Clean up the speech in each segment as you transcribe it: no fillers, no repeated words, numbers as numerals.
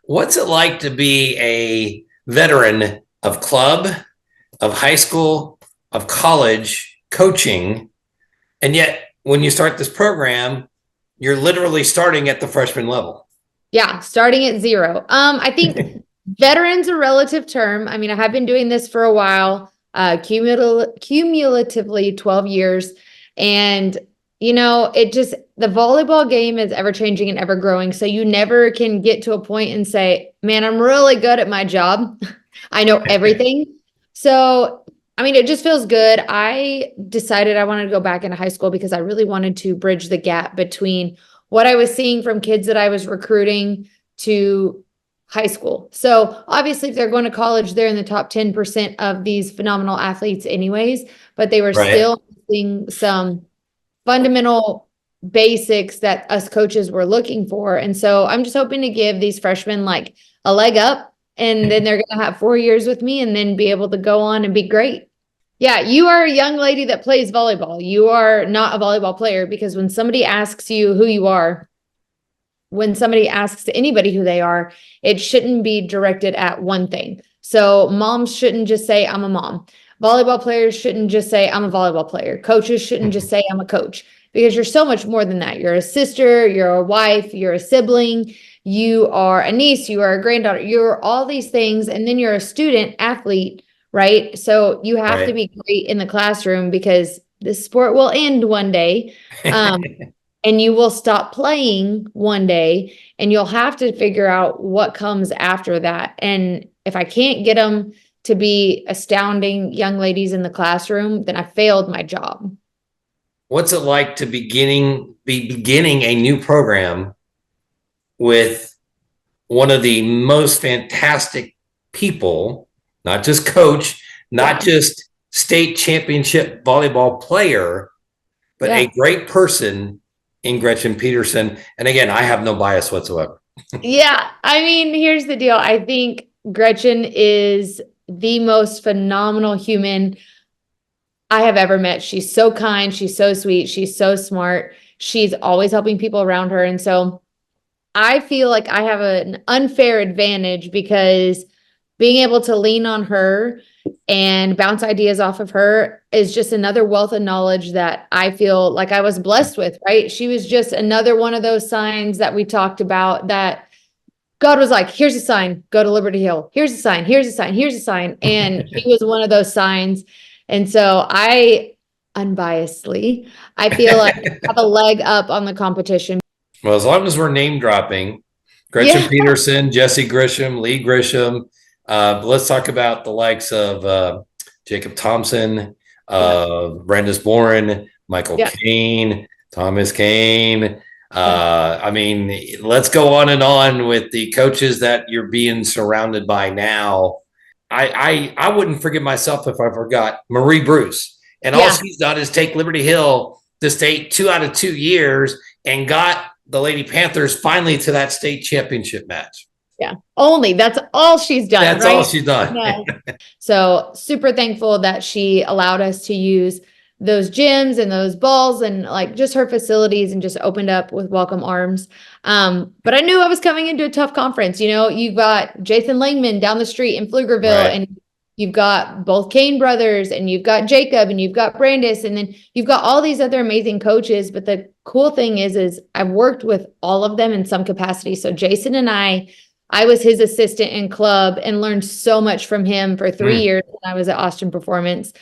What's it like to be a veteran of club, of high school, of college coaching? And yet, when you start this program, you're literally starting at the freshman level. Yeah, starting at zero. I think veteran's a relative term. I mean, I have been doing this for a while, cumulatively 12 years. And, the volleyball game is ever changing and ever growing. So you never can get to a point and say, man, I'm really good at my job. I know everything. So, I mean, it just feels good. I decided I wanted to go back into high school because I really wanted to bridge the gap between what I was seeing from kids that I was recruiting to high school. So obviously, if they're going to college, they're in the top 10% of these phenomenal athletes anyways, but they were still seeing some fundamental basics that us coaches were looking for. And so I'm just hoping to give these freshmen like a leg up, and then they're going to have 4 years with me and then be able to go on and be great. Yeah, you are a young lady that plays volleyball. You are not a volleyball player, because when somebody asks you who you are, when somebody asks anybody who they are, it shouldn't be directed at one thing. So moms shouldn't just say, I'm a mom. Volleyball players shouldn't just say, I'm a volleyball player. Coaches shouldn't just say, I'm a coach, because you're so much more than that. You're a sister, you're a wife, you're a sibling, you are a niece, you are a granddaughter, you're all these things. And then you're a student athlete, right? So you have to be great in the classroom, because this sport will end one day. And you will stop playing one day, and you'll have to figure out what comes after that. And if I can't get them to be astounding young ladies in the classroom, then I failed my job. What's it like to be beginning a new program with one of the most fantastic people, not just coach, not just state championship volleyball player, but a great person in Gretchen Peterson? And again, I have no bias whatsoever. Yeah. I mean, here's the deal. I think Gretchen is the most phenomenal human I have ever met. She's so kind. She's so sweet. She's so smart. She's always helping people around her. And so I feel like I have an unfair advantage, because being able to lean on her and bounce ideas off of her is just another wealth of knowledge that I feel like I was blessed with, right? She was just another one of those signs that we talked about, that God was like, here's a sign, go to Liberty Hill. Here's a sign, here's a sign, here's a sign. And she was one of those signs. And so I, unbiasedly, I feel like I have a leg up on the competition. Well, as long as we're name dropping, Gretchen Peterson, Jesse Grisham, Lee Grisham, let's talk about the likes of Jacob Thompson, Brandis Boren, Michael Kane, Thomas Kane. I mean, let's go on and on with the coaches that you're being surrounded by now. I wouldn't forgive myself if I forgot Marie Bruce. And all she's done is take Liberty Hill to state 2 out of 2 years and got the Lady Panthers finally to that state championship match. Yeah. That's all she's done. That's all she's done. Yeah. So super thankful that she allowed us to use those gyms and those balls and like just her facilities, and just opened up with welcome arms. But I knew I was coming into a tough conference. You've got Jathan Langman down the street in Pflugerville, and you've got both Kane brothers, and you've got Jacob, and you've got Brandis, and then you've got all these other amazing coaches. But the cool thing is I've worked with all of them in some capacity. So Jason and I was his assistant in club and learned so much from him for 3 years when I was at Austin Performance.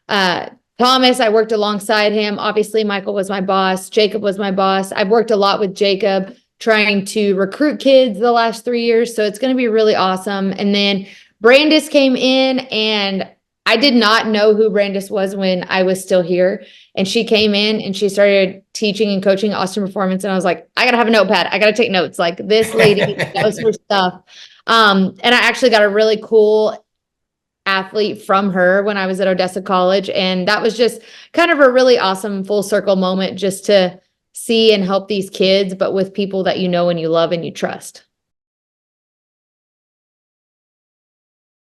Thomas, I worked alongside him. Obviously, Michael was my boss. Jacob was my boss. I've worked a lot with Jacob trying to recruit kids the last 3 years. So it's going to be really awesome. And then Brandis came in, and I did not know who Brandis was when I was still here. And she came in and she started teaching and coaching Austin Performance. And I was like, I got to have a notepad. I got to take notes. Like, this lady knows her stuff. And I actually got a really cool athlete from her when I was at Odessa College. And that was just kind of a really awesome full circle moment, just to see and help these kids, but with people that you know and you love and you trust.